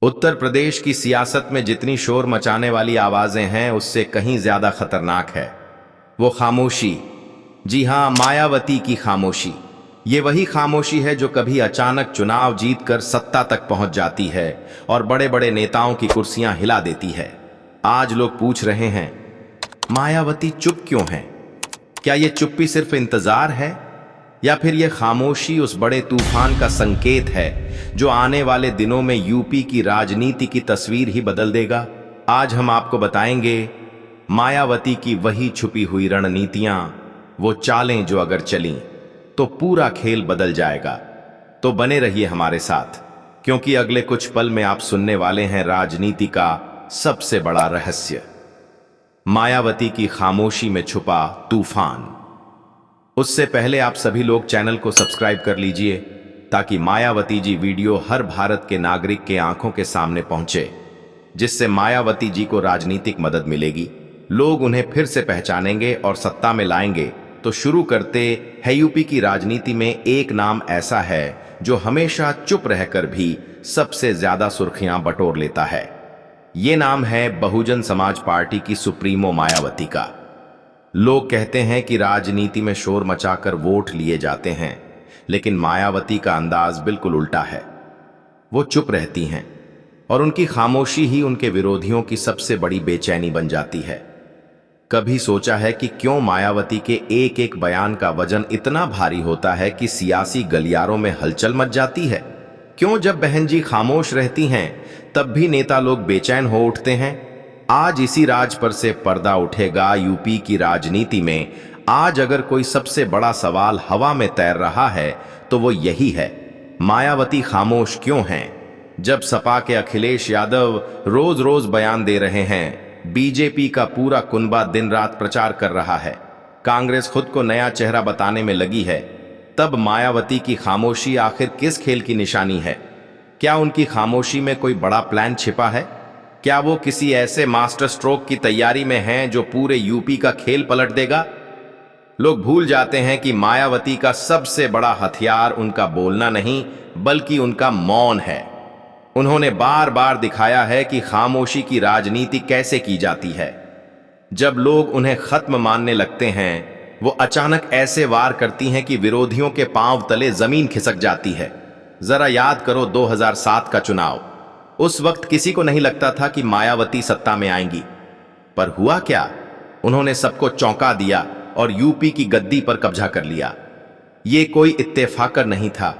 उत्तर प्रदेश की सियासत में जितनी शोर मचाने वाली आवाजें हैं उससे कहीं ज्यादा खतरनाक है वो खामोशी। जी हां, मायावती की खामोशी। ये वही खामोशी है जो कभी अचानक चुनाव जीतकर सत्ता तक पहुंच जाती है और बड़े बड़े नेताओं की कुर्सियां हिला देती है। आज लोग पूछ रहे हैं, मायावती चुप क्यों है? क्या ये चुप्पी सिर्फ इंतजार है या फिर यह खामोशी उस बड़े तूफान का संकेत है जो आने वाले दिनों में यूपी की राजनीति की तस्वीर ही बदल देगा? आज हम आपको बताएंगे मायावती की वही छुपी हुई रणनीतियां, वो चालें जो अगर चलीं तो पूरा खेल बदल जाएगा। तो बने रहिए हमारे साथ, क्योंकि अगले कुछ पल में आप सुनने वाले हैं राजनीति का सबसे बड़ा रहस्य, मायावती की खामोशी में छुपा तूफान। उससे पहले आप सभी लोग चैनल को सब्सक्राइब कर लीजिए ताकि मायावती जी वीडियो हर भारत के नागरिक के आंखों के सामने पहुंचे, जिससे मायावती जी को राजनीतिक मदद मिलेगी, लोग उन्हें फिर से पहचानेंगे और सत्ता में लाएंगे। तो शुरू करते हैं। यूपी की राजनीति में एक नाम ऐसा है जो हमेशा चुप रहकर भी सबसे ज्यादा सुर्खियां बटोर लेता है। ये नाम है बहुजन समाज पार्टी की सुप्रीमो मायावती का। लोग कहते हैं कि राजनीति में शोर मचाकर वोट लिए जाते हैं, लेकिन मायावती का अंदाज बिल्कुल उल्टा है। वो चुप रहती हैं और उनकी खामोशी ही उनके विरोधियों की सबसे बड़ी बेचैनी बन जाती है। कभी सोचा है कि क्यों मायावती के एक एक बयान का वजन इतना भारी होता है कि सियासी गलियारों में हलचल मच जाती है? क्यों जब बहन जी खामोश रहती हैं तब भी नेता लोग बेचैन हो उठते हैं? आज इसी राज पर से पर्दा उठेगा यूपी की राजनीति में। आज अगर कोई सबसे बड़ा सवाल हवा में तैर रहा है तो वो यही है, मायावती खामोश क्यों हैं? जब सपा के अखिलेश यादव रोज रोज बयान दे रहे हैं, बीजेपी का पूरा कुनबा दिन रात प्रचार कर रहा है, कांग्रेस खुद को नया चेहरा बताने में लगी है, तब मायावती की खामोशी आखिर किस खेल की निशानी है? क्या उनकी खामोशी में कोई बड़ा प्लान छिपा है? क्या वो किसी ऐसे मास्टर स्ट्रोक की तैयारी में हैं जो पूरे यूपी का खेल पलट देगा? लोग भूल जाते हैं कि मायावती का सबसे बड़ा हथियार उनका बोलना नहीं बल्कि उनका मौन है। उन्होंने बार बार दिखाया है कि खामोशी की राजनीति कैसे की जाती है। जब लोग उन्हें खत्म मानने लगते हैं, वो अचानक ऐसे वार करती हैं कि विरोधियों के पांव तले जमीन खिसक जाती है। जरा याद करो 2007 का चुनाव। उस वक्त किसी को नहीं लगता था कि मायावती सत्ता में आएंगी, पर हुआ क्या? उन्होंने सबको चौंका दिया और यूपी की गद्दी पर कब्जा कर लिया। ये कोई इत्तेफाकर नहीं था,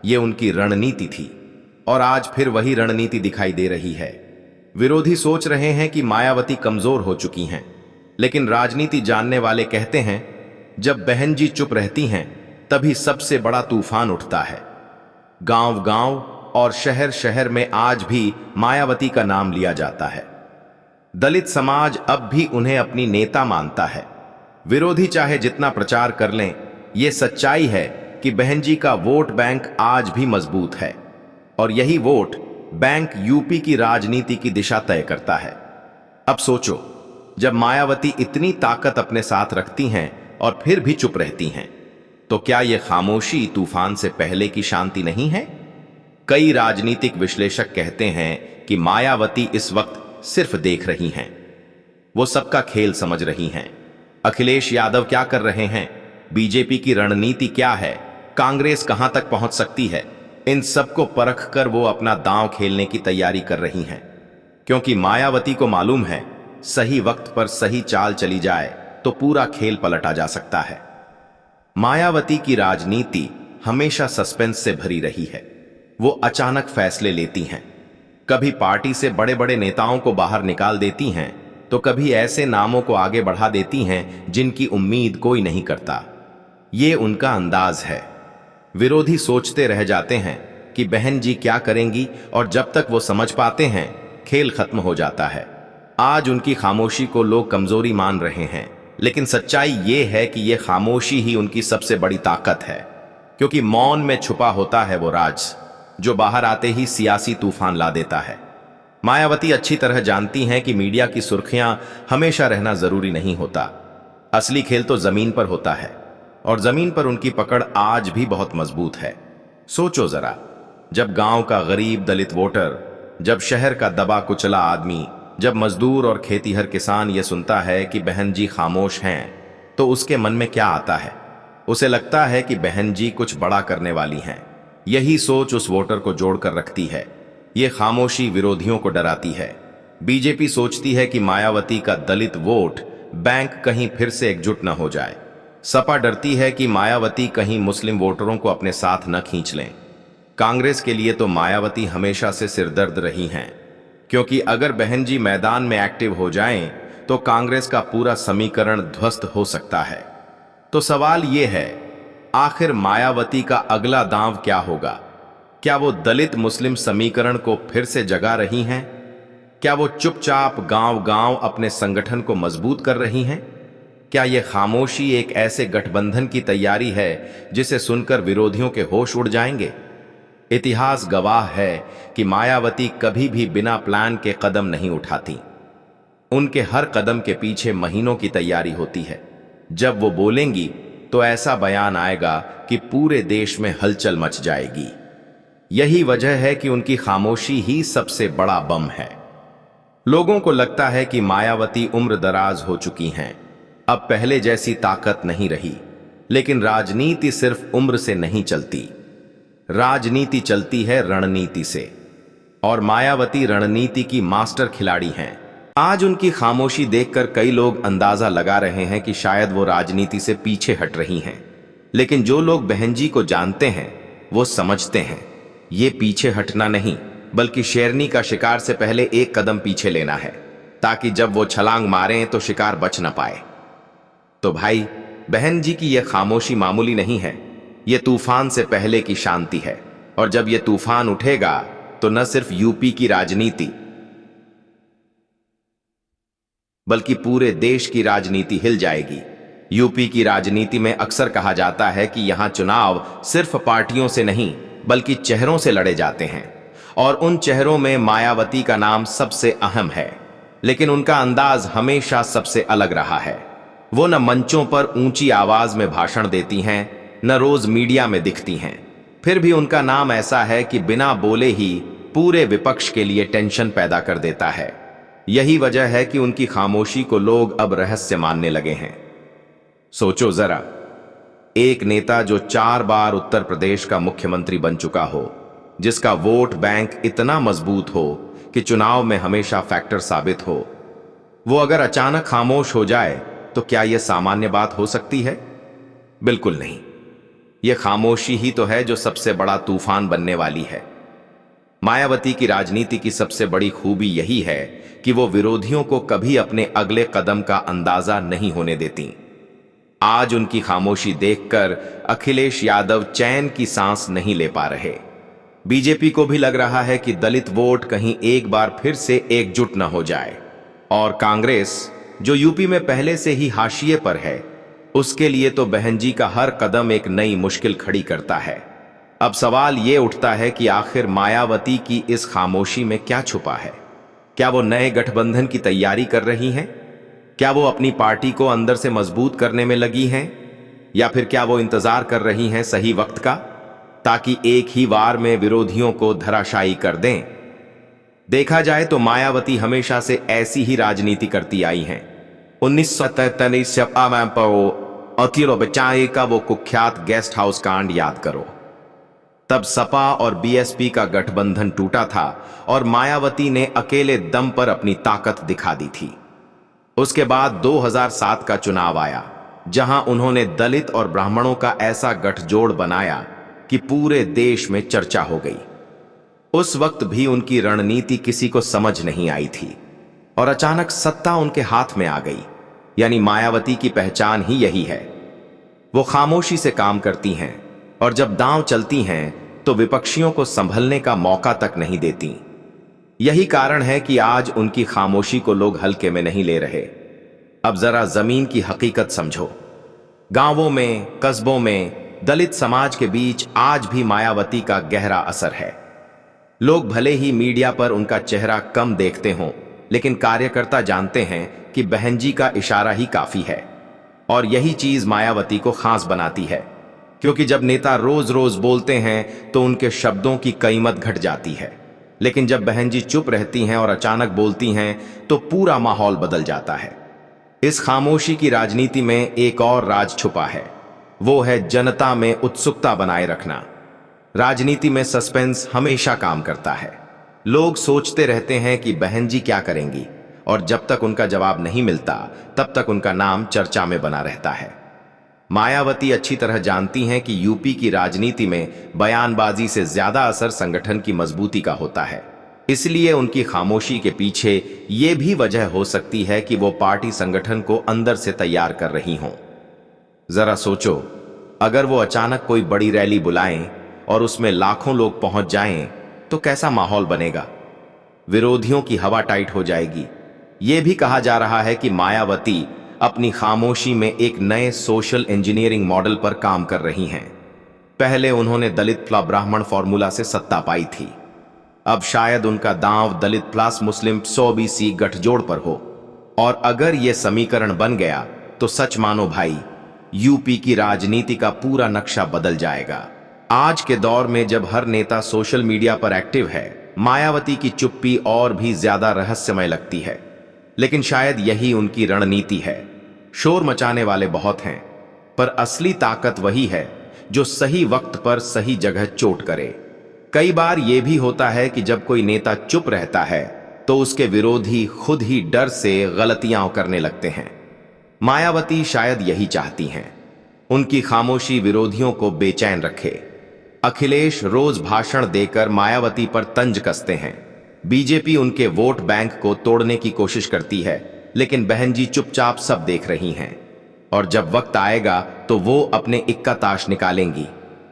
ये उनकी रणनीति थी और आज फिर वही रणनीति दिखाई दे रही है। विरोधी सोच रहे हैं कि मायावती कमजोर हो चुकी हैं, लेकिन राजनीति जानने वाले कहते हैं जब बहन जी चुप रहती हैं तभी सबसे बड़ा तूफान उठता है। गांव गांव और शहर शहर में आज भी मायावती का नाम लिया जाता है। दलित समाज अब भी उन्हें अपनी नेता मानता है। विरोधी चाहे जितना प्रचार कर लें, यह सच्चाई है कि बहन जी का वोट बैंक आज भी मजबूत है और यही वोट बैंक यूपी की राजनीति की दिशा तय करता है। अब सोचो, जब मायावती इतनी ताकत अपने साथ रखती हैं और फिर भी चुप रहती हैं, तो क्या यह खामोशी तूफान से पहले की शांति नहीं है? कई राजनीतिक विश्लेषक कहते हैं कि मायावती इस वक्त सिर्फ देख रही हैं, वो सबका खेल समझ रही हैं। अखिलेश यादव क्या कर रहे हैं, बीजेपी की रणनीति क्या है, कांग्रेस कहां तक पहुंच सकती है, इन सबको परख कर वो अपना दांव खेलने की तैयारी कर रही हैं। क्योंकि मायावती को मालूम है, सही वक्त पर सही चाल चली जाए तो पूरा खेल पलटा जा सकता है। मायावती की राजनीति हमेशा सस्पेंस से भरी रही है। वो अचानक फैसले लेती हैं, कभी पार्टी से बड़े बड़े नेताओं को बाहर निकाल देती हैं, तो कभी ऐसे नामों को आगे बढ़ा देती हैं जिनकी उम्मीद कोई नहीं करता। ये उनका अंदाज है। विरोधी सोचते रह जाते हैं कि बहन जी क्या करेंगी, और जब तक वो समझ पाते हैं खेल खत्म हो जाता है। आज उनकी खामोशी को लोग कमजोरी मान रहे हैं, लेकिन सच्चाई ये है कि ये खामोशी ही उनकी सबसे बड़ी ताकत है, क्योंकि मौन में छुपा होता है वो राज जो बाहर आते ही सियासी तूफान ला देता है। मायावती अच्छी तरह जानती हैं कि मीडिया की सुर्खियां हमेशा रहना जरूरी नहीं होता। असली खेल तो जमीन पर होता है और जमीन पर उनकी पकड़ आज भी बहुत मजबूत है। सोचो जरा, जब गांव का गरीब दलित वोटर जब शहर का दबा कुचला आदमी, जब मजदूर और खेतीहर किसान ये सुनता है कि बहन जी खामोश हैं, तो उसके मन में क्या आता है? उसे लगता है कि बहन जी कुछ बड़ा करने वाली हैं। यही सोच उस वोटर को जोड़कर रखती है। ये खामोशी विरोधियों को डराती है। बीजेपी सोचती है कि मायावती का दलित वोट बैंक कहीं फिर से एकजुट न हो जाए। सपा डरती है कि मायावती कहीं मुस्लिम वोटरों को अपने साथ न खींच लें। कांग्रेस के लिए तो मायावती हमेशा से सिरदर्द रही हैं, क्योंकि अगर बहन जी मैदान में एक्टिव हो जाएं, तो कांग्रेस का पूरा समीकरण ध्वस्त हो सकता है। तो सवाल यह है, आखिर मायावती का अगला दांव क्या होगा? क्या वो दलित मुस्लिम समीकरण को फिर से जगा रही हैं? क्या वो चुपचाप गांव-गांव अपने संगठन को मजबूत कर रही हैं? क्या ये खामोशी एक ऐसे गठबंधन की तैयारी है जिसे सुनकर विरोधियों के होश उड़ जाएंगे? इतिहास गवाह है कि मायावती कभी भी बिना प्लान के कदम नहीं उठाती। उनके हर कदम के पीछे महीनों की तैयारी होती है। जब वो बोलेंगी तो ऐसा बयान आएगा कि पूरे देश में हलचल मच जाएगी। यही वजह है कि उनकी खामोशी ही सबसे बड़ा बम है। लोगों को लगता है कि मायावती उम्र दराज हो चुकी हैं, अब पहले जैसी ताकत नहीं रही। लेकिन राजनीति सिर्फ उम्र से नहीं चलती, राजनीति चलती है रणनीति से, और मायावती रणनीति की मास्टर खिलाड़ी हैं। आज उनकी खामोशी देखकर कई लोग अंदाजा लगा रहे हैं कि शायद वो राजनीति से पीछे हट रही हैं। लेकिन जो लोग बहन जी को जानते हैं वो समझते हैं, ये पीछे हटना नहीं, बल्कि शेरनी का शिकार से पहले एक कदम पीछे लेना है, ताकि जब वो छलांग मारें तो शिकार बच न पाए। तो भाई, बहन जी की यह खामोशी मामूली नहीं है, ये तूफान से पहले की शांति है। और जब ये तूफान उठेगा तो न सिर्फ यूपी की राजनीति बल्कि पूरे देश की राजनीति हिल जाएगी। यूपी की राजनीति में अक्सर कहा जाता है कि यहां चुनाव सिर्फ पार्टियों से नहीं बल्कि चेहरों से लड़े जाते हैं, और उन चेहरों में मायावती का नाम सबसे अहम है। लेकिन उनका अंदाज हमेशा सबसे अलग रहा है। वो न मंचों पर ऊंची आवाज में भाषण देती हैं, न रोज मीडिया में दिखती हैं। फिर भी उनका नाम ऐसा है कि बिना बोले ही पूरे विपक्ष के लिए टेंशन पैदा कर देता है। यही वजह है कि उनकी खामोशी को लोग अब रहस्य मानने लगे हैं। सोचो जरा, एक नेता जो 4 बार उत्तर प्रदेश का मुख्यमंत्री बन चुका हो, जिसका वोट बैंक इतना मजबूत हो कि चुनाव में हमेशा फैक्टर साबित हो, वो अगर अचानक खामोश हो जाए तो क्या यह सामान्य बात हो सकती है? बिल्कुल नहीं। यह खामोशी ही तो है जो सबसे बड़ा तूफान बनने वाली है। मायावती की राजनीति की सबसे बड़ी खूबी यही है कि वो विरोधियों को कभी अपने अगले कदम का अंदाजा नहीं होने देती। आज उनकी खामोशी देखकर अखिलेश यादव चैन की सांस नहीं ले पा रहे। बीजेपी को भी लग रहा है कि दलित वोट कहीं एक बार फिर से एकजुट न हो जाए, और कांग्रेस, जो यूपी में पहले से ही हाशिए पर है, उसके लिए तो बहन जी का हर कदम एक नई मुश्किल खड़ी करता है। अब सवाल ये उठता है कि आखिर मायावती की इस खामोशी में क्या छुपा है? क्या वो नए गठबंधन की तैयारी कर रही हैं? क्या वो अपनी पार्टी को अंदर से मजबूत करने में लगी हैं? या फिर क्या वो इंतजार कर रही हैं सही वक्त का, ताकि एक ही वार में विरोधियों को धराशायी कर दें? देखा जाए तो मायावती हमेशा से ऐसी ही राजनीति करती आई हैं। 1943 का वो कुख्यात गेस्ट हाउस कांड याद करो। तब सपा और बीएसपी का गठबंधन टूटा था और मायावती ने अकेले दम पर अपनी ताकत दिखा दी थी। उसके बाद 2007 का चुनाव आया, जहां उन्होंने दलित और ब्राह्मणों का ऐसा गठजोड़ बनाया कि पूरे देश में चर्चा हो गई। उस वक्त भी उनकी रणनीति किसी को समझ नहीं आई थी, और अचानक सत्ता उनके हाथ में आ गई। यानी मायावती की पहचान ही यही है। वो खामोशी से काम करती हैं, और जब दांव चलती हैं तो विपक्षियों को संभलने का मौका तक नहीं देती। यही कारण है कि आज उनकी खामोशी को लोग हल्के में नहीं ले रहे। अब जरा जमीन की हकीकत समझो। गांवों में, कस्बों में दलित समाज के बीच आज भी मायावती का गहरा असर है। लोग भले ही मीडिया पर उनका चेहरा कम देखते हों, लेकिन कार्यकर्ता जानते हैं कि बहन जी का इशारा ही काफी है। और यही चीज मायावती को खास बनाती है, क्योंकि जब नेता रोज रोज बोलते हैं तो उनके शब्दों की कीमत घट जाती है। लेकिन जब बहन जी चुप रहती हैं और अचानक बोलती हैं तो पूरा माहौल बदल जाता है। इस खामोशी की राजनीति में एक और राज छुपा है, वो है जनता में उत्सुकता बनाए रखना। राजनीति में सस्पेंस हमेशा काम करता है। लोग सोचते रहते हैं कि बहन जी क्या करेंगी, और जब तक उनका जवाब नहीं मिलता तब तक उनका नाम चर्चा में बना रहता है। मायावती अच्छी तरह जानती हैं कि यूपी की राजनीति में बयानबाजी से ज्यादा असर संगठन की मजबूती का होता है। इसलिए उनकी खामोशी के पीछे ये भी वजह हो सकती है कि वो पार्टी संगठन को अंदर से तैयार कर रही हों। जरा सोचो, अगर वो अचानक कोई बड़ी रैली बुलाएं और उसमें लाखों लोग पहुंच जाएं तो कैसा माहौल बनेगा। विरोधियों की हवा टाइट हो जाएगी। यह भी कहा जा रहा है कि मायावती अपनी खामोशी में एक नए सोशल इंजीनियरिंग मॉडल पर काम कर रही हैं। पहले उन्होंने दलित प्लस ब्राह्मण फॉर्मूला से सत्ता पाई थी, अब शायद उनका दांव दलित प्लस मुस्लिम 100-20 गठजोड़ पर हो। और अगर यह समीकरण बन गया तो सच मानो भाई, यूपी की राजनीति का पूरा नक्शा बदल जाएगा। आज के दौर में जब हर नेता सोशल मीडिया पर एक्टिव है, मायावती की चुप्पी और भी ज्यादा रहस्यमय लगती है। लेकिन शायद यही उनकी रणनीति है। शोर मचाने वाले बहुत हैं, पर असली ताकत वही है जो सही वक्त पर सही जगह चोट करे। कई बार यह भी होता है कि जब कोई नेता चुप रहता है तो उसके विरोधी खुद ही डर से गलतियां करने लगते हैं। मायावती शायद यही चाहती हैं, उनकी खामोशी विरोधियों को बेचैन रखे। अखिलेश रोज भाषण देकर मायावती पर तंज कसते हैं। बीजेपी उनके वोट बैंक को तोड़ने की कोशिश करती है, लेकिन बहन जी चुपचाप सब देख रही हैं। और जब वक्त आएगा तो वो अपने इक्का ताश निकालेंगी।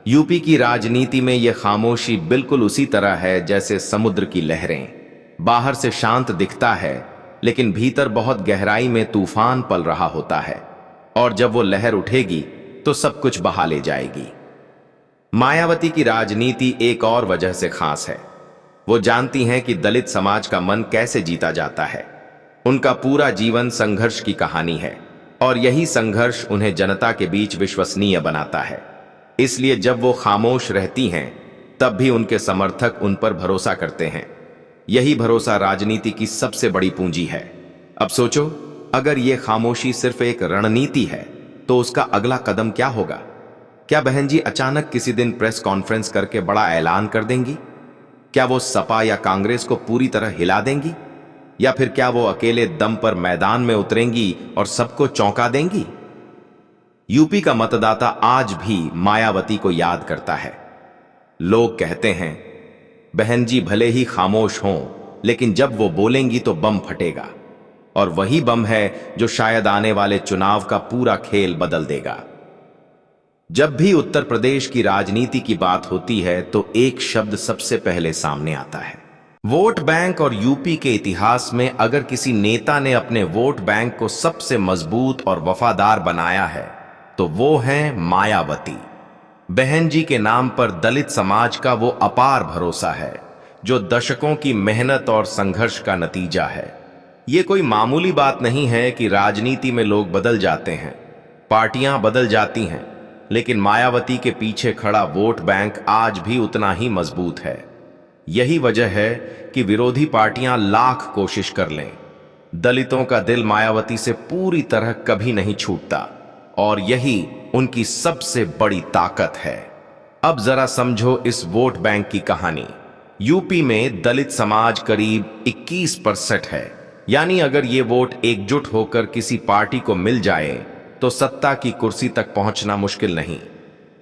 यूपी की राजनीति में यह खामोशी बिल्कुल उसी तरह है जैसे समुद्र की लहरें। बाहर से शांत दिखता है, लेकिन भीतर बहुत गहराई में तूफान पल रहा होता है। और जब वो लहर उठेगी तो सब कुछ बहा ले जाएगी। मायावती की राजनीति एक और वजह से खास है। वो जानती हैं कि दलित समाज का मन कैसे जीता जाता है। उनका पूरा जीवन संघर्ष की कहानी है, और यही संघर्ष उन्हें जनता के बीच विश्वसनीय बनाता है। इसलिए जब वो खामोश रहती हैं, तब भी उनके समर्थक उन पर भरोसा करते हैं। यही भरोसा राजनीति की सबसे बड़ी पूंजी है। अब सोचो, अगर ये खामोशी सिर्फ एक रणनीति है तो उसका अगला कदम क्या होगा। क्या बहन जी अचानक किसी दिन प्रेस कॉन्फ्रेंस करके बड़ा ऐलान कर देंगी? क्या वो सपा या कांग्रेस को पूरी तरह हिला देंगी, या फिर क्या वो अकेले दम पर मैदान में उतरेंगी और सबको चौंका देंगी? यूपी का मतदाता आज भी मायावती को याद करता है। लोग कहते हैं, बहन जी भले ही खामोश हों, लेकिन जब वो बोलेंगी तो बम फटेगा। और वही बम है जो शायद आने वाले चुनाव का पूरा खेल बदल देगा। जब भी उत्तर प्रदेश की राजनीति की बात होती है तो एक शब्द सबसे पहले सामने आता है, वोट बैंक। और यूपी के इतिहास में अगर किसी नेता ने अपने वोट बैंक को सबसे मजबूत और वफादार बनाया है तो वो हैं मायावती। बहन जी के नाम पर दलित समाज का वो अपार भरोसा है जो दशकों की मेहनत और संघर्ष का नतीजा है। ये कोई मामूली बात नहीं है कि राजनीति में लोग बदल जाते हैं, पार्टियां बदल जाती हैं, लेकिन मायावती के पीछे खड़ा वोट बैंक आज भी उतना ही मजबूत है। यही वजह है कि विरोधी पार्टियां लाख कोशिश कर लें, दलितों का दिल मायावती से पूरी तरह कभी नहीं छूटता, और यही उनकी सबसे बड़ी ताकत है। अब जरा समझो इस वोट बैंक की कहानी। यूपी में दलित समाज करीब 21% है, यानी अगर ये वोट एकजुट होकर किसी पार्टी को मिल जाए तो सत्ता की कुर्सी तक पहुंचना मुश्किल नहीं।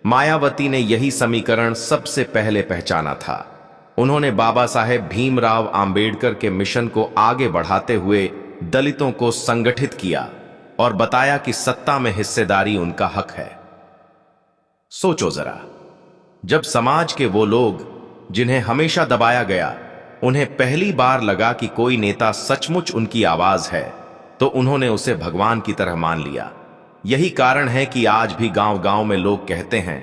मायावती ने यही समीकरण सबसे पहले पहचाना था। उन्होंने बाबा साहेब भीमराव आंबेडकर के मिशन को आगे बढ़ाते हुए दलितों को संगठित किया और बताया कि सत्ता में हिस्सेदारी उनका हक है। सोचो जरा, जब समाज के वो लोग जिन्हें हमेशा दबाया गया, उन्हें पहली बार लगा कि कोई नेता सचमुच उनकी आवाज है, तो उन्होंने उसे भगवान की तरह मान लिया। यही कारण है कि आज भी गांव-गांव में लोग कहते हैं,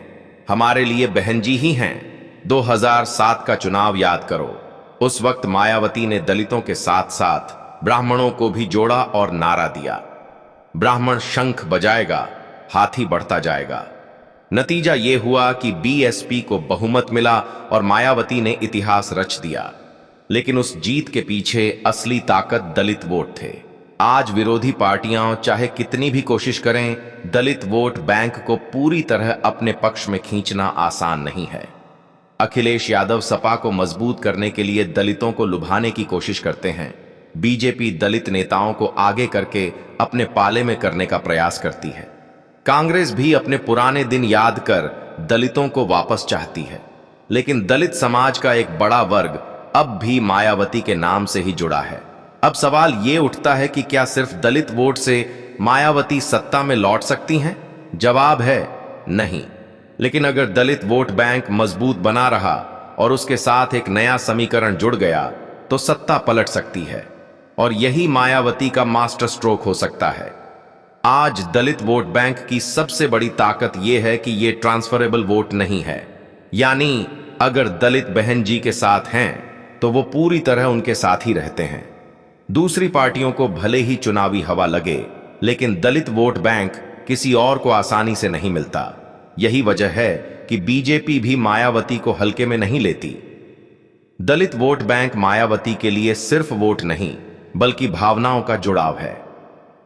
हमारे लिए बहन जी ही हैं। 2007 का चुनाव याद करो, उस वक्त मायावती ने दलितों के साथ साथ ब्राह्मणों को भी जोड़ा और नारा दिया, ब्राह्मण शंख बजाएगा, हाथी बढ़ता जाएगा। नतीजा यह हुआ कि बीएसपी को बहुमत मिला और मायावती ने इतिहास रच दिया। लेकिन उस जीत के पीछे असली ताकत दलित वोट थे। आज विरोधी पार्टियां चाहे कितनी भी कोशिश करें, दलित वोट बैंक को पूरी तरह अपने पक्ष में खींचना आसान नहीं है। अखिलेश यादव सपा को मजबूत करने के लिए दलितों को लुभाने की कोशिश करते हैं। बीजेपी दलित नेताओं को आगे करके अपने पाले में करने का प्रयास करती है। कांग्रेस भी अपने पुराने दिन याद कर दलितों को वापस चाहती है। लेकिन दलित समाज का एक बड़ा वर्ग अब भी मायावती के नाम से ही जुड़ा है। अब सवाल ये उठता है कि क्या सिर्फ दलित वोट से मायावती सत्ता में लौट सकती हैं? जवाब है नहीं। लेकिन अगर दलित वोट बैंक मजबूत बना रहा और उसके साथ एक नया समीकरण जुड़ गया तो सत्ता पलट सकती है, और यही मायावती का मास्टर स्ट्रोक हो सकता है। आज दलित वोट बैंक की सबसे बड़ी ताकत यह है कि यह ट्रांसफरेबल वोट नहीं है। यानी अगर दलित बहन जी के साथ हैं तो वो पूरी तरह उनके साथ ही रहते हैं। दूसरी पार्टियों को भले ही चुनावी हवा लगे, लेकिन दलित वोट बैंक किसी और को आसानी से नहीं मिलता। यही वजह है कि बीजेपी भी मायावती को हल्के में नहीं लेती। दलित वोट बैंक मायावती के लिए सिर्फ वोट नहीं, बल्कि भावनाओं का जुड़ाव है।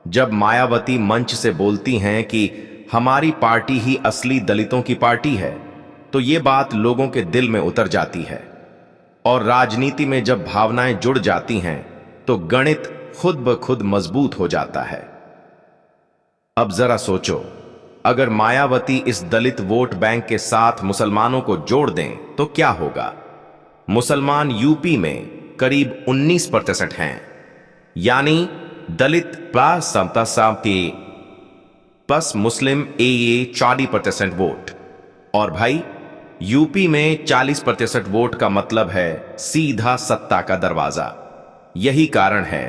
जब मायावती मंच से बोलती हैं कि हमारी पार्टी ही असली दलितों की पार्टी है, तो ये बात लोगों के दिल में उतर जाती है। और राजनीति में जब भावनाएं जुड़ जाती हैं तो गणित खुद ब खुद मजबूत हो जाता है। अब जरा सोचो, अगर मायावती इस दलित वोट बैंक के साथ मुसलमानों को जोड़ दें तो क्या होगा? मुसलमान यूपी में करीब 19% हैं, यानी दलित प्लस प्लस मुस्लिम ए 40% वोट। और भाई, यूपी में 40% वोट का मतलब है सीधा सत्ता का दरवाजा। यही कारण है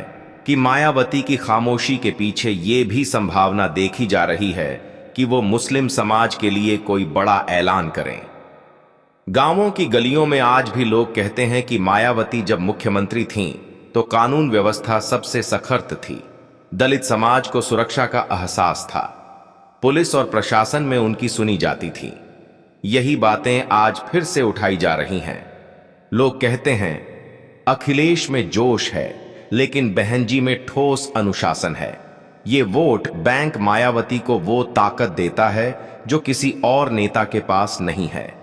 कि मायावती की खामोशी के पीछे यह भी संभावना देखी जा रही है कि वो मुस्लिम समाज के लिए कोई बड़ा ऐलान करें। गांवों की गलियों में आज भी लोग कहते हैं कि मायावती जब मुख्यमंत्री थीं तो कानून व्यवस्था सबसे सख्त थी। दलित समाज को सुरक्षा का एहसास था। पुलिस और प्रशासन में उनकी सुनी जाती थी। यही बातें आज फिर से उठाई जा रही हैं। लोग कहते हैं अखिलेश में जोश है, लेकिन बहनजी में ठोस अनुशासन है। ये वोट बैंक मायावती को वो ताकत देता है जो किसी और नेता के पास नहीं है।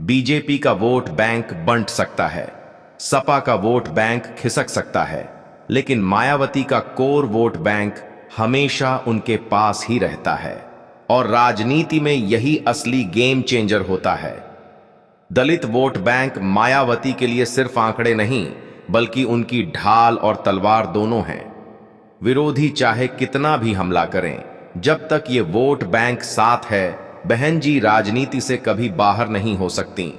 बीजेपी का वोट बैंक बंट सकता है, सपा का वोट बैंक खिसक सकता है, लेकिन मायावती का कोर वोट बैंक हमेशा उनके पास ही रहता है। और राजनीति में यही असली गेम चेंजर होता है। दलित वोट बैंक मायावती के लिए सिर्फ आंकड़े नहीं, बल्कि उनकी ढाल और तलवार दोनों हैं। विरोधी चाहे कितना भी हमला करें, जब तक ये वोट बैंक साथ है, बहन जी राजनीति से कभी बाहर नहीं हो सकती।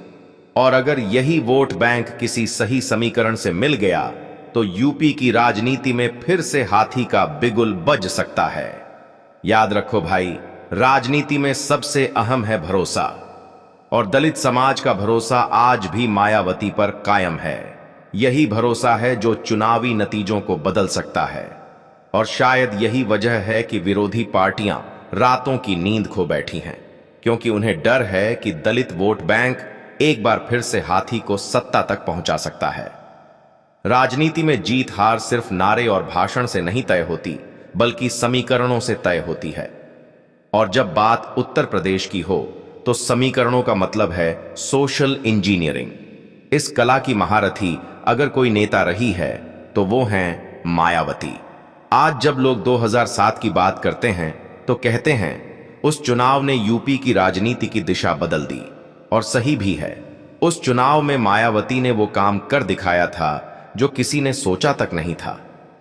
और अगर यही वोट बैंक किसी सही समीकरण से मिल गया तो यूपी की राजनीति में फिर से हाथी का बिगुल बज सकता है। याद रखो भाई, राजनीति में सबसे अहम है भरोसा, और दलित समाज का भरोसा आज भी मायावती पर कायम है। यही भरोसा है जो चुनावी नतीजों को बदल सकता है। और शायद यही वजह है कि विरोधी पार्टियां रातों की नींद खो बैठी हैं, क्योंकि उन्हें डर है कि दलित वोट बैंक एक बार फिर से हाथी को सत्ता तक पहुंचा सकता है। राजनीति में जीत हार सिर्फ नारे और भाषण से नहीं तय होती, बल्कि समीकरणों से तय होती है। और जब बात उत्तर प्रदेश की हो तो समीकरणों का मतलब है सोशल इंजीनियरिंग। इस कला की महारथी अगर कोई नेता रही है तो वो हैं मायावती। आज जब लोग 2007 की बात करते हैं तो कहते हैं उस चुनाव ने यूपी की राजनीति की दिशा बदल दी, और सही भी है। उस चुनाव में मायावती ने वो काम कर दिखाया था जो किसी ने सोचा तक नहीं था।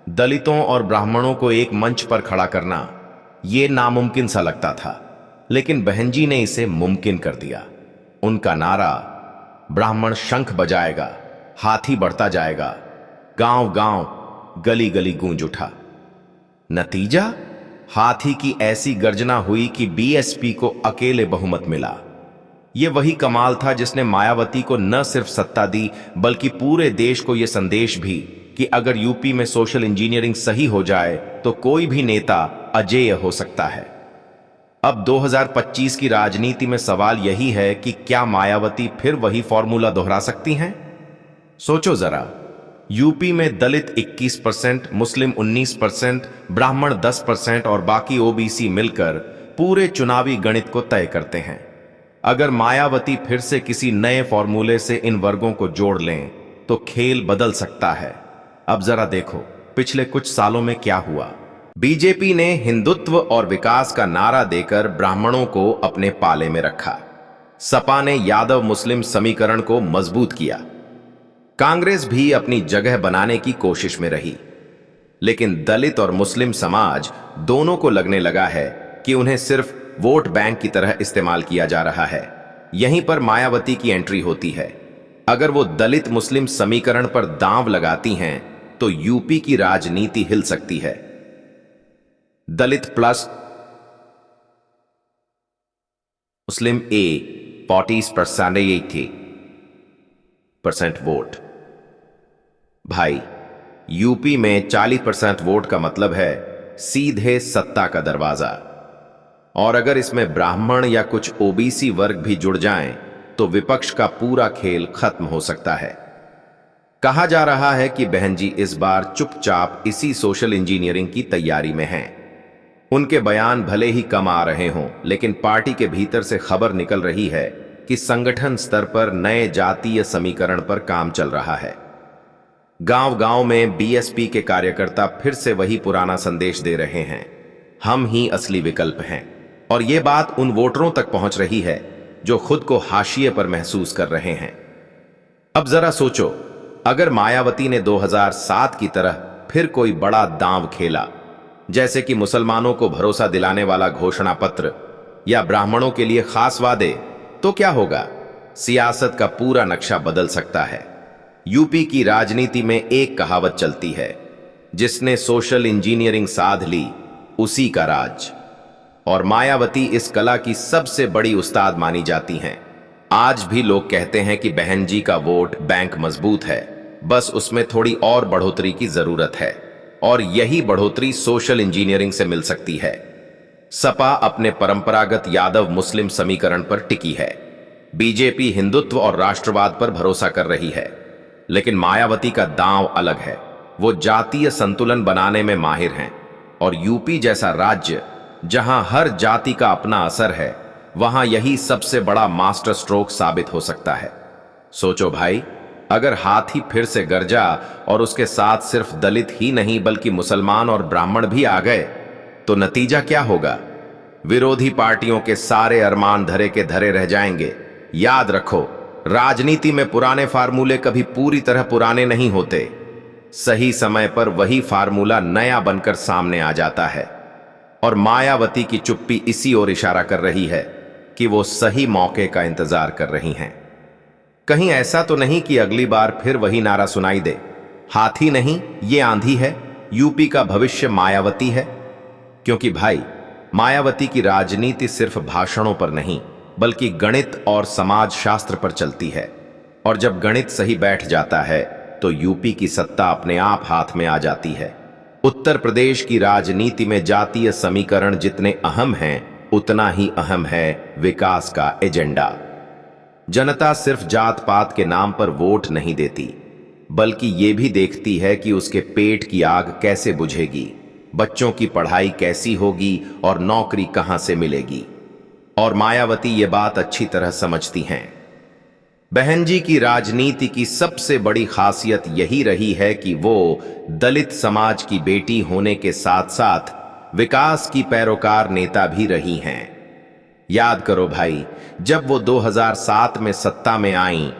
दलितों और ब्राह्मणों को एक मंच पर खड़ा करना ये नामुमकिन सा लगता था, लेकिन बहनजी ने इसे मुमकिन कर दिया। उनका नारा ब्राह्मण शंख बजाएगा, हाथी बढ़ता जाएगा, गांव गांव गली गली गूंज उठा। नतीजा, हाथी की ऐसी गर्जना हुई कि बीएसपी को अकेले बहुमत मिला। यह वही कमाल था जिसने मायावती को न सिर्फ सत्ता दी, बल्कि पूरे देश को यह संदेश भी कि अगर यूपी में सोशल इंजीनियरिंग सही हो जाए तो कोई भी नेता अजेय हो सकता है। अब 2025 की राजनीति में सवाल यही है कि क्या मायावती फिर वही फॉर्मूला दोहरा सकती हैं? सोचो जरा, यूपी में दलित 21%, मुस्लिम 19%, ब्राह्मण 10% और बाकी ओबीसी मिलकर पूरे चुनावी गणित को तय करते हैं। अगर मायावती फिर से किसी नए फॉर्मूले से इन वर्गों को जोड़ लें तो खेल बदल सकता है। अब जरा देखो पिछले कुछ सालों में क्या हुआ। बीजेपी ने हिंदुत्व और विकास का नारा देकर ब्राह्मणों को अपने पाले में रखा। सपा ने यादव मुस्लिम समीकरण को मजबूत किया। कांग्रेस भी अपनी जगह बनाने की कोशिश में रही, लेकिन दलित और मुस्लिम समाज दोनों को लगने लगा है कि उन्हें सिर्फ वोट बैंक की तरह इस्तेमाल किया जा रहा है। यहीं पर मायावती की एंट्री होती है। अगर वो दलित मुस्लिम समीकरण पर दांव लगाती हैं तो यूपी की राजनीति हिल सकती है। दलित प्लस मुस्लिम ए 40% वोट। भाई, यूपी में 40% वोट का मतलब है सीधे सत्ता का दरवाजा। और अगर इसमें ब्राह्मण या कुछ ओबीसी वर्ग भी जुड़ जाएं तो विपक्ष का पूरा खेल खत्म हो सकता है। कहा जा रहा है कि बहन जी इस बार चुपचाप इसी सोशल इंजीनियरिंग की तैयारी में हैं। उनके बयान भले ही कम आ रहे हों, लेकिन पार्टी के भीतर से खबर निकल रही है कि संगठन स्तर पर नए जातीय समीकरण पर काम चल रहा है। गांव-गांव में बीएसपी के कार्यकर्ता फिर से वही पुराना संदेश दे रहे हैं, हम ही असली विकल्प हैं। और यह बात उन वोटरों तक पहुंच रही है जो खुद को हाशिए पर महसूस कर रहे हैं। अब जरा सोचो, अगर मायावती ने 2007 की तरह फिर कोई बड़ा दांव खेला, जैसे कि मुसलमानों को भरोसा दिलाने वाला घोषणा पत्र या ब्राह्मणों के लिए खास वादे, तो क्या होगा? सियासत का पूरा नक्शा बदल सकता है। यूपी की राजनीति में एक कहावत चलती है, जिसने सोशल इंजीनियरिंग साध ली उसी का राज। और मायावती इस कला की सबसे बड़ी उस्ताद मानी जाती हैं। आज भी लोग कहते हैं कि बहन जी का वोट बैंक मजबूत है, बस उसमें थोड़ी और बढ़ोतरी की जरूरत है। और यही बढ़ोतरी सोशल इंजीनियरिंग से मिल सकती है। सपा अपने परंपरागत यादव मुस्लिम समीकरण पर टिकी है। बीजेपी हिंदुत्व और राष्ट्रवाद पर भरोसा कर रही है। लेकिन मायावती का दांव अलग है। वो जातीय संतुलन बनाने में माहिर हैं। और यूपी जैसा राज्य जहां हर जाति का अपना असर है, वहां यही सबसे बड़ा मास्टर स्ट्रोक साबित हो सकता है। सोचो भाई, अगर हाथी फिर से गरजा और उसके साथ सिर्फ दलित ही नहीं बल्कि मुसलमान और ब्राह्मण भी आ गए, तो नतीजा क्या होगा? विरोधी पार्टियों के सारे अरमान धरे के धरे रह जाएंगे। याद रखो, राजनीति में पुराने फार्मूले कभी पूरी तरह पुराने नहीं होते। सही समय पर वही फार्मूला नया बनकर सामने आ जाता है। और मायावती की चुप्पी इसी ओर इशारा कर रही है कि वो सही मौके का इंतजार कर रही हैं। कहीं ऐसा तो नहीं कि अगली बार फिर वही नारा सुनाई दे, हाथी नहीं ये आंधी है, यूपी का भविष्य मायावती है। क्योंकि भाई, मायावती की राजनीति सिर्फ भाषणों पर नहीं बल्कि गणित और समाज शास्त्र पर चलती है। और जब गणित सही बैठ जाता है तो यूपी की सत्ता अपने आप हाथ में आ जाती है। उत्तर प्रदेश की राजनीति में जातीय समीकरण जितने अहम हैं, उतना ही अहम है विकास का एजेंडा। जनता सिर्फ जात पात के नाम पर वोट नहीं देती, बल्कि ये भी देखती है कि उसके पेट की आग कैसे बुझेगी, बच्चों की पढ़ाई कैसी होगी और नौकरी कहां से मिलेगी। और मायावती ये बात अच्छी तरह समझती हैं। बहन जी की राजनीति की सबसे बड़ी खासियत यही रही है कि वो दलित समाज की बेटी होने के साथ साथ विकास की पैरोकार नेता भी रही हैं। याद करो भाई, जब वो 2007 में सत्ता में आईं,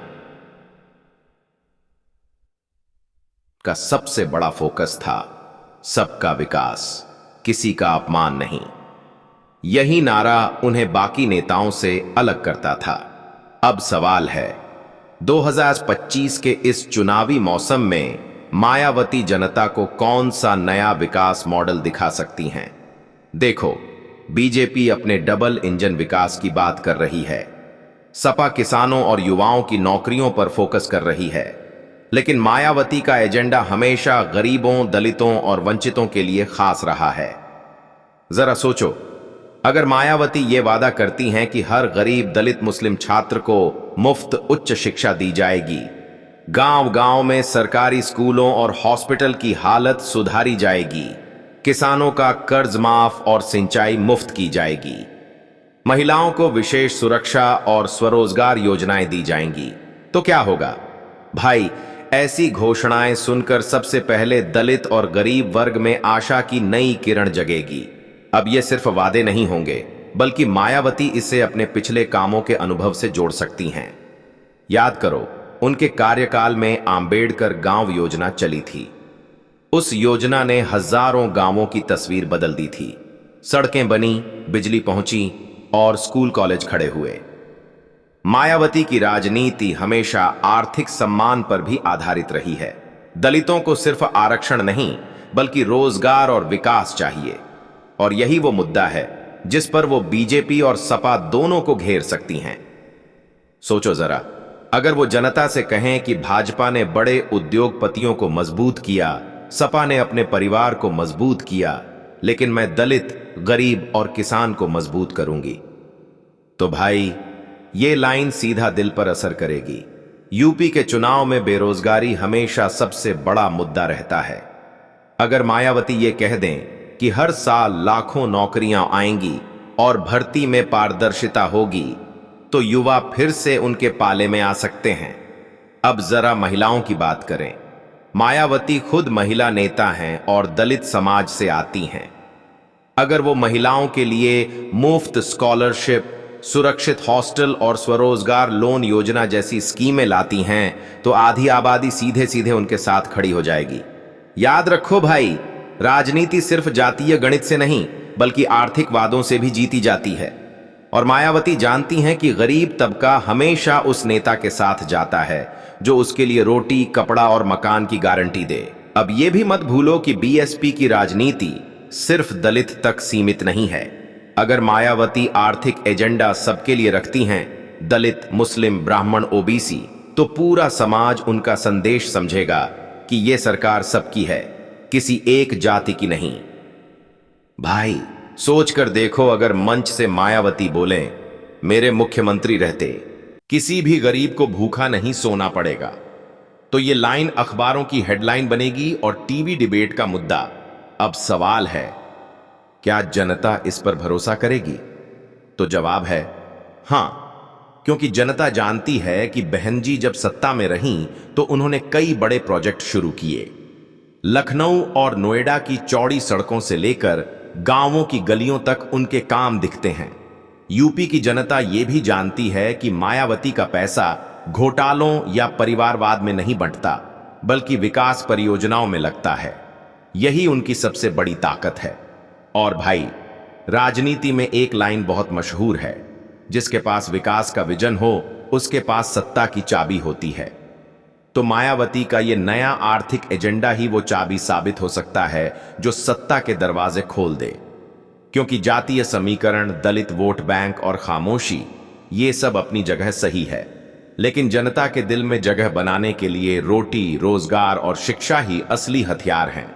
का सबसे बड़ा फोकस था सबका विकास, किसी का अपमान नहीं। यही नारा उन्हें बाकी नेताओं से अलग करता था। अब सवाल है, 2025 के इस चुनावी मौसम में मायावती जनता को कौन सा नया विकास मॉडल दिखा सकती हैं? देखो, बीजेपी अपने डबल इंजन विकास की बात कर रही है। सपा किसानों और युवाओं की नौकरियों पर फोकस कर रही है। लेकिन मायावती का एजेंडा हमेशा गरीबों, दलितों और वंचितों के लिए खास रहा है। जरा सोचो, अगर मायावती ये वादा करती हैं कि हर गरीब दलित मुस्लिम छात्र को मुफ्त उच्च शिक्षा दी जाएगी, गांव गांव में सरकारी स्कूलों और हॉस्पिटल की हालत सुधारी जाएगी। किसानों का कर्ज माफ और सिंचाई मुफ्त की जाएगी। महिलाओं को विशेष सुरक्षा और स्वरोजगार योजनाएं दी जाएंगी। तो क्या होगा भाई, ऐसी घोषणाएं सुनकर सबसे पहले दलित और गरीब वर्ग में आशा की नई किरण जगेगी। अब ये सिर्फ वादे नहीं होंगे, बल्कि मायावती इसे अपने पिछले कामों के अनुभव से जोड़ सकती हैं। याद करो, उनके कार्यकाल में आंबेडकर गांव योजना चली थी। उस योजना ने हजारों गांवों की तस्वीर बदल दी थी। सड़कें बनी, बिजली पहुंची और स्कूल कॉलेज खड़े हुए। मायावती की राजनीति हमेशा आर्थिक सम्मान पर भी आधारित रही है। दलितों को सिर्फ आरक्षण नहीं, बल्कि रोजगार और विकास चाहिए। और यही वो मुद्दा है जिस पर वो बीजेपी और सपा दोनों को घेर सकती हैं। सोचो जरा, अगर वो जनता से कहें कि भाजपा ने बड़े उद्योगपतियों को मजबूत किया, सपा ने अपने परिवार को मजबूत किया, लेकिन मैं दलित, गरीब और किसान को मजबूत करूंगी, तो भाई ये लाइन सीधा दिल पर असर करेगी। यूपी के चुनाव में बेरोजगारी हमेशा सबसे बड़ा मुद्दा रहता है। अगर मायावती ये कह दें कि हर साल लाखों नौकरियां आएंगी और भर्ती में पारदर्शिता होगी, तो युवा फिर से उनके पाले में आ सकते हैं। अब जरा महिलाओं की बात करें। मायावती खुद महिला नेता हैं और दलित समाज से आती हैं। अगर वो महिलाओं के लिए मुफ्त स्कॉलरशिप, सुरक्षित हॉस्टल और स्वरोजगार लोन योजना जैसी स्कीमें लाती हैं, तो आधी आबादी सीधे सीधे उनके साथ खड़ी हो जाएगी। याद रखो भाई, राजनीति सिर्फ जातीय गणित से नहीं, बल्कि आर्थिक वादों से भी जीती जाती है। और मायावती जानती हैं कि गरीब तबका हमेशा उस नेता के साथ जाता है जो उसके लिए रोटी, कपड़ा और मकान की गारंटी दे। अब यह भी मत भूलो कि बीएसपी की राजनीति सिर्फ दलित तक सीमित नहीं है। अगर मायावती आर्थिक एजेंडा सबके लिए रखती हैं, दलित, मुस्लिम, ब्राह्मण, ओबीसी, तो पूरा समाज उनका संदेश समझेगा कि यह सरकार सबकी है, किसी एक जाति की नहीं। भाई सोच कर देखो, अगर मंच से मायावती बोलें, मेरे मुख्यमंत्री रहते किसी भी गरीब को भूखा नहीं सोना पड़ेगा, तो ये लाइन अखबारों की हेडलाइन बनेगी और टीवी डिबेट का मुद्दा। अब सवाल है, क्या जनता इस पर भरोसा करेगी? तो जवाब है हां, क्योंकि जनता जानती है कि बहन जी जब सत्ता में रहीं तो उन्होंने कई बड़े प्रोजेक्ट शुरू किए। लखनऊ और नोएडा की चौड़ी सड़कों से लेकर गांवों की गलियों तक उनके काम दिखते हैं। यूपी की जनता यह भी जानती है कि मायावती का पैसा घोटालों या परिवारवाद में नहीं बंटता, बल्कि विकास परियोजनाओं में लगता है। यही उनकी सबसे बड़ी ताकत है। और भाई, राजनीति में एक लाइन बहुत मशहूर है, जिसके पास विकास का विजन हो, उसके पास सत्ता की चाबी होती है। तो मायावती का ये नया आर्थिक एजेंडा ही वो चाबी साबित हो सकता है जो सत्ता के दरवाजे खोल दे। क्योंकि जातीय समीकरण, दलित वोट बैंक और खामोशी, ये सब अपनी जगह सही है, लेकिन जनता के दिल में जगह बनाने के लिए रोटी, रोजगार और शिक्षा ही असली हथियार हैं।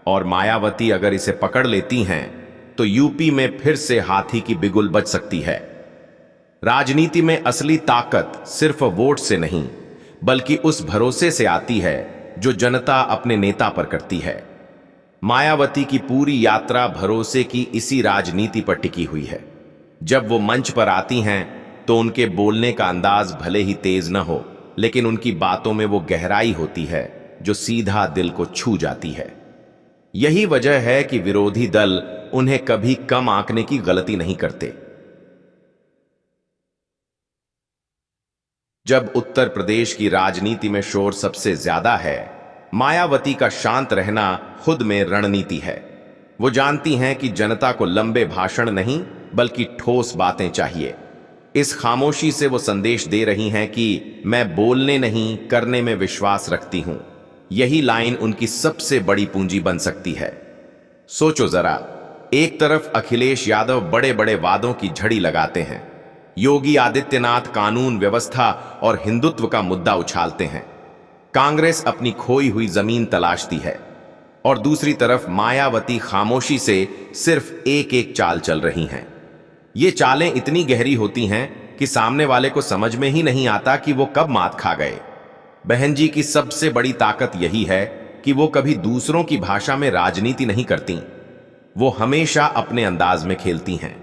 और मायावती अगर इसे पकड़ लेती हैं, तो यूपी में फिर से हाथी की बिगुल बज सकती है। राजनीति में असली ताकत सिर्फ वोट से नहीं, बल्कि उस भरोसे से आती है जो जनता अपने नेता पर करती है। मायावती की पूरी यात्रा भरोसे की इसी राजनीति पर टिकी हुई है। जब वो मंच पर आती हैं, तो उनके बोलने का अंदाज भले ही तेज न हो, लेकिन उनकी बातों में वो गहराई होती है जो सीधा दिल को छू जाती है। यही वजह है कि विरोधी दल उन्हें कभी कम आंकने की गलती नहीं करते। जब उत्तर प्रदेश की राजनीति में शोर सबसे ज्यादा है, मायावती का शांत रहना खुद में रणनीति है। वो जानती हैं कि जनता को लंबे भाषण नहीं, बल्कि ठोस बातें चाहिए। इस खामोशी से वो संदेश दे रही हैं कि मैं बोलने नहीं, करने में विश्वास रखती हूं। यही लाइन उनकी सबसे बड़ी पूंजी बन सकती है। सोचो जरा, एक तरफ अखिलेश यादव बड़े बड़े वादों की झड़ी लगाते हैं, योगी आदित्यनाथ कानून व्यवस्था और हिंदुत्व का मुद्दा उछालते हैं, कांग्रेस अपनी खोई हुई जमीन तलाशती है, और दूसरी तरफ मायावती खामोशी से सिर्फ एक एक चाल चल रही हैं। ये चालें इतनी गहरी होती हैं कि सामने वाले को समझ में ही नहीं आता कि वो कब मात खा गए। बहन जी की सबसे बड़ी ताकत यही है कि वो कभी दूसरों की भाषा में राजनीति नहीं करती। वो हमेशा अपने अंदाज में खेलती हैं।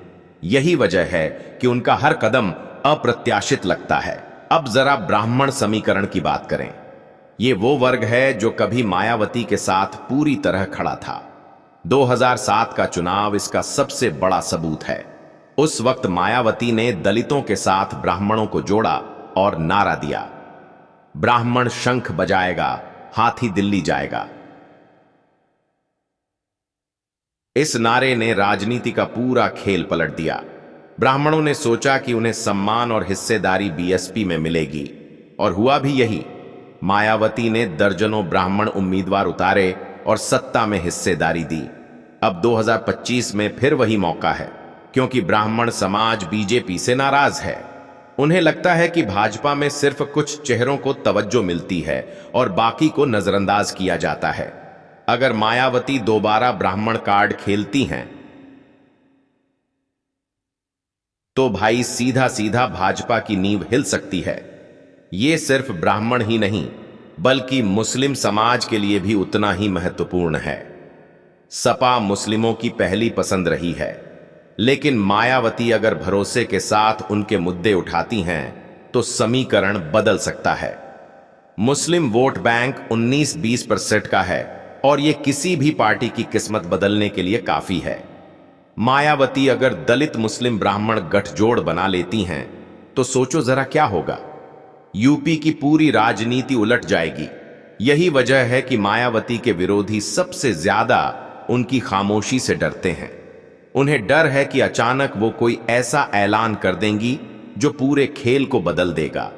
यही वजह है कि उनका हर कदम अप्रत्याशित लगता है। अब जरा ब्राह्मण समीकरण की बात करें। ये वो वर्ग है जो कभी मायावती के साथ पूरी तरह खड़ा था। 2007 का चुनाव इसका सबसे बड़ा सबूत है। उस वक्त मायावती ने दलितों के साथ ब्राह्मणों को जोड़ा और नारा दिया, ब्राह्मण शंख बजाएगा, हाथी दिल्ली जाएगा। इस नारे ने राजनीति का पूरा खेल पलट दिया। ब्राह्मणों ने सोचा कि उन्हें सम्मान और हिस्सेदारी बीएसपी में मिलेगी, और हुआ भी यही। मायावती ने दर्जनों ब्राह्मण उम्मीदवार उतारे और सत्ता में हिस्सेदारी दी। अब 2025 में फिर वही मौका है, क्योंकि ब्राह्मण समाज बीजेपी से नाराज है। उन्हें लगता है कि भाजपा में सिर्फ कुछ चेहरों को तवज्जो मिलती है और बाकी को नजरअंदाज किया जाता है। अगर मायावती दोबारा ब्राह्मण कार्ड खेलती हैं तो भाई सीधा सीधा भाजपा की नींव हिल सकती है। ये सिर्फ ब्राह्मण ही नहीं, बल्कि मुस्लिम समाज के लिए भी उतना ही महत्वपूर्ण है। सपा मुस्लिमों की पहली पसंद रही है, लेकिन मायावती अगर भरोसे के साथ उनके मुद्दे उठाती हैं तो समीकरण बदल सकता है। मुस्लिम वोट बैंक 19-20% का है और यह किसी भी पार्टी की किस्मत बदलने के लिए काफी है। मायावती अगर दलित मुस्लिम ब्राह्मण गठजोड़ बना लेती हैं तो सोचो जरा क्या होगा। यूपी की पूरी राजनीति उलट जाएगी। यही वजह है कि मायावती के विरोधी सबसे ज्यादा उनकी खामोशी से डरते हैं। उन्हें डर है कि अचानक वो कोई ऐसा ऐलान कर देंगी जो पूरे खेल को बदल देगा,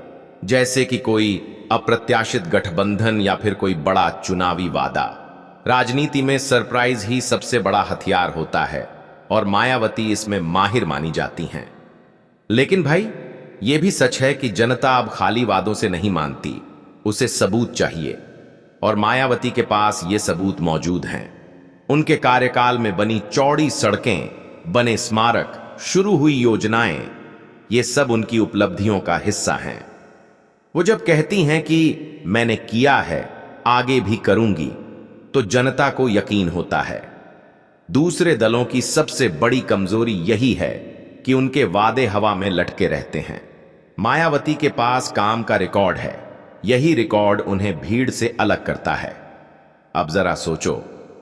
जैसे कि कोई अप्रत्याशित गठबंधन या फिर कोई बड़ा चुनावी वादा। राजनीति में सरप्राइज ही सबसे बड़ा हथियार होता है और मायावती इसमें माहिर मानी जाती हैं। लेकिन भाई, यह भी सच है कि जनता अब खाली वादों से नहीं मानती, उसे सबूत चाहिए, और मायावती के पास ये सबूत मौजूद हैं। उनके कार्यकाल में बनी चौड़ी सड़कें, बने स्मारक, शुरू हुई योजनाएं, ये सब उनकी उपलब्धियों का हिस्सा हैं। वो जब कहती हैं कि मैंने किया है, आगे भी करूंगी, तो जनता को यकीन होता है। दूसरे दलों की सबसे बड़ी कमजोरी यही है कि उनके वादे हवा में लटके रहते हैं। मायावती के पास काम का रिकॉर्ड है। यही रिकॉर्ड उन्हें भीड़ से अलग करता है। अब जरा सोचो,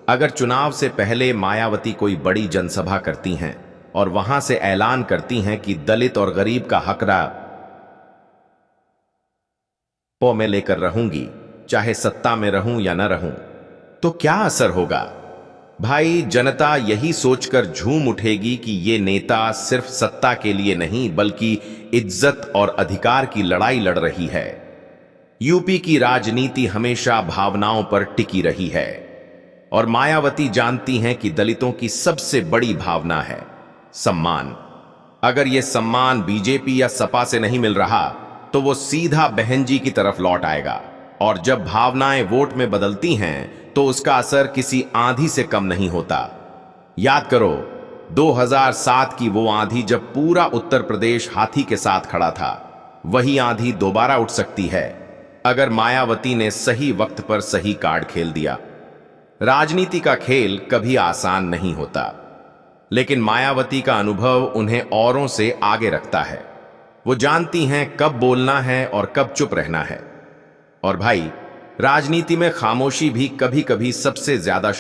अगर चुनाव से पहले मायावती कोई बड़ी जनसभा करती हैं और वहां से ऐलान करती हैं कि दलित और गरीब का हकरा मैं लेकर रहूंगी, चाहे सत्ता में रहूं या न रहूं, तो क्या असर होगा? भाई, जनता यही सोचकर झूम उठेगी कि ये नेता सिर्फ सत्ता के लिए नहीं, बल्कि इज्जत और अधिकार की लड़ाई लड़ रही है। यूपी की राजनीति हमेशा भावनाओं पर टिकी रही है और मायावती जानती हैं कि दलितों की सबसे बड़ी भावना है सम्मान। अगर यह सम्मान बीजेपी या सपा से नहीं मिल रहा तो वो सीधा बहन जी की तरफ लौट आएगा, और जब भावनाएं वोट में बदलती हैं तो उसका असर किसी आंधी से कम नहीं होता। याद करो 2007 की वो आंधी जब पूरा उत्तर प्रदेश हाथी के साथ खड़ा था। वही आंधी दोबारा उठ सकती है अगर मायावती ने सही वक्त पर सही कार्ड खेल दिया। राजनीति का खेल कभी आसान नहीं होता, लेकिन मायावती का अनुभव उन्हें औरों से आगे रखता है। वो जानती हैं कब बोलना है और कब चुप रहना है। और भाई, राजनीति में खामोशी भी कभी कभी सबसे ज्यादा